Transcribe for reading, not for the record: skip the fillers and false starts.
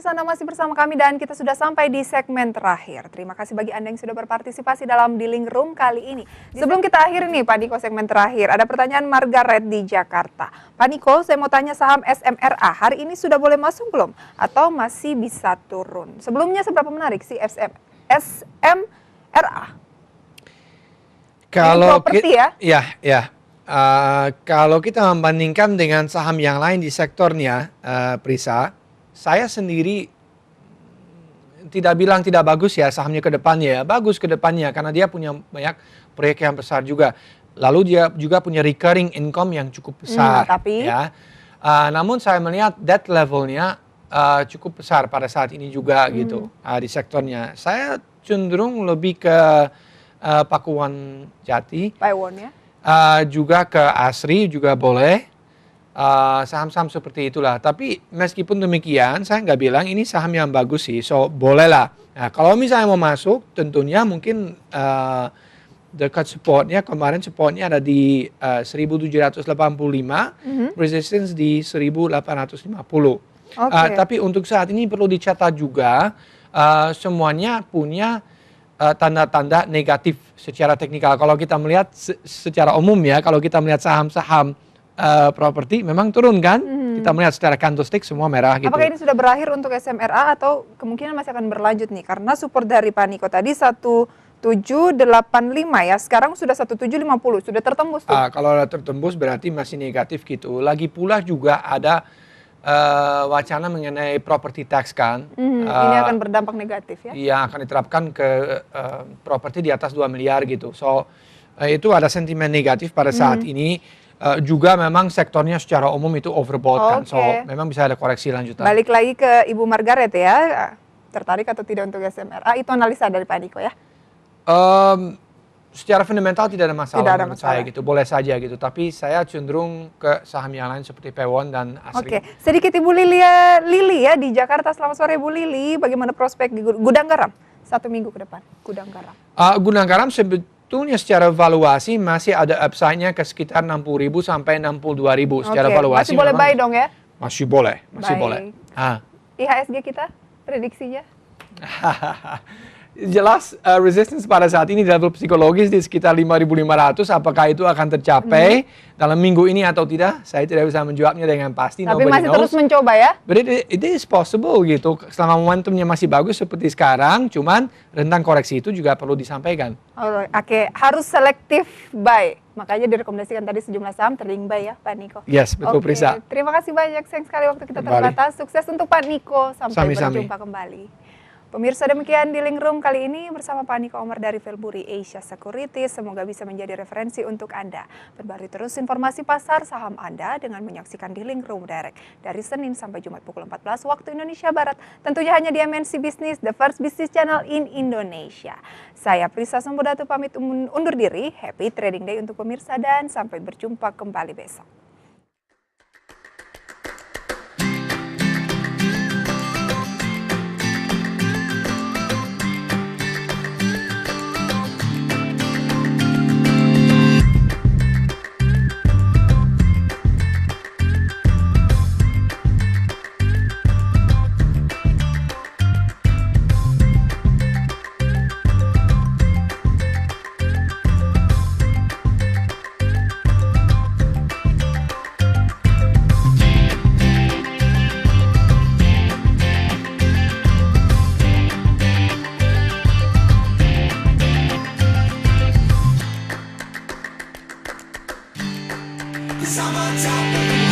pemirsa, Anda masih bersama kami dan kita sudah sampai di segmen terakhir. Terima kasih bagi Anda yang sudah berpartisipasi dalam Dealing Room kali ini. Sebelum kita akhiri nih Pak Niko segmen terakhir, ada pertanyaan Margaret di Jakarta. Pak Niko, saya mau tanya saham SMRA, hari ini sudah boleh masuk belum? Atau masih bisa turun? Sebelumnya seberapa menarik sih SMRA? Kalau properti ya? Ya. Kalau kita membandingkan dengan saham yang lain di sektornya, Prisa, saya sendiri tidak bilang tidak bagus ya sahamnya ke depannya ya. Bagus ke depannya karena dia punya banyak proyek yang besar juga. Lalu dia juga punya recurring income yang cukup besar. Ya. Namun saya melihat debt levelnya cukup besar pada saat ini juga gitu di sektornya. Saya cenderung lebih ke Pakuan Jati. Paewon ya? Juga ke Asri juga boleh. Saham-saham seperti itulah. Tapi meskipun demikian, saya nggak bilang ini saham yang bagus sih. So, bolehlah. Nah, kalau misalnya mau masuk, tentunya mungkin dekat supportnya, kemarin supportnya ada di 1785, resistance di 1850. Tapi untuk saat ini perlu dicatat juga, semuanya punya tanda-tanda negatif secara teknikal. Kalau kita melihat secara umum ya, kalau kita melihat saham-saham properti memang turun kan? Kita melihat secara candlestick semua merah gitu. Apakah ini sudah berakhir untuk SMRA atau kemungkinan masih akan berlanjut nih? Karena support dari Pak Niko tadi 1785 ya, sekarang sudah 1750, sudah tertembus tuh. Kalau tertembus berarti masih negatif gitu. Lagi pula juga ada wacana mengenai property tax kan. Ini akan berdampak negatif ya? Yang akan diterapkan ke properti di atas 2 miliar gitu. So itu ada sentimen negatif pada saat ini. Juga memang sektornya secara umum itu overbought kan. So memang bisa ada koreksi lanjutan. Balik lagi ke Ibu Margaret ya. Tertarik atau tidak untuk SMRA? Itu analisa dari Pak Niko ya? Secara fundamental tidak ada masalah menurut saya gitu, boleh saja gitu. Tapi saya cenderung ke saham yang lain seperti Paewon dan Asri. Sedikit Ibu Lili ya di Jakarta. Selamat sore Bu Lili, bagaimana prospek di Gudang Garam 1 minggu ke depan? Gudang Garam. Gudang Garam sebetulnya secara valuasi masih ada upside-nya ke sekitar 60.000 sampai 62.000 secara valuasi. Masih boleh buy dong ya? Masih boleh. IHSG kita prediksinya? Jelas resistance pada saat ini di level psikologis di sekitar 5.500. Apakah itu akan tercapai dalam minggu ini atau tidak? Saya tidak bisa menjawabnya dengan pasti. Tapi masih terus mencoba ya? But it is possible gitu. Selama momentumnya masih bagus seperti sekarang, cuman rentang koreksi itu juga perlu disampaikan. Harus selektif buy. Makanya direkomendasikan tadi sejumlah saham trading buy ya Pak Niko. Yes, betul Prisa. Terima kasih banyak, sayang sekali waktu kita terbatas. Sukses untuk Pak Niko, sampai berjumpa kembali. Pemirsa, demikian Dealing Room kali ini bersama Pak Niko Omar dari Velburi Asia Securities. Semoga bisa menjadi referensi untuk Anda. Perbarui terus informasi pasar saham Anda dengan menyaksikan Dealing Room Direct dari Senin sampai Jumat pukul 14 waktu Indonesia Barat. Tentunya hanya di MNC Business, the first business channel in Indonesia. Saya Prisa Sambodatu pamit undur diri. Happy Trading Day untuk pemirsa dan sampai berjumpa kembali besok. Summertime.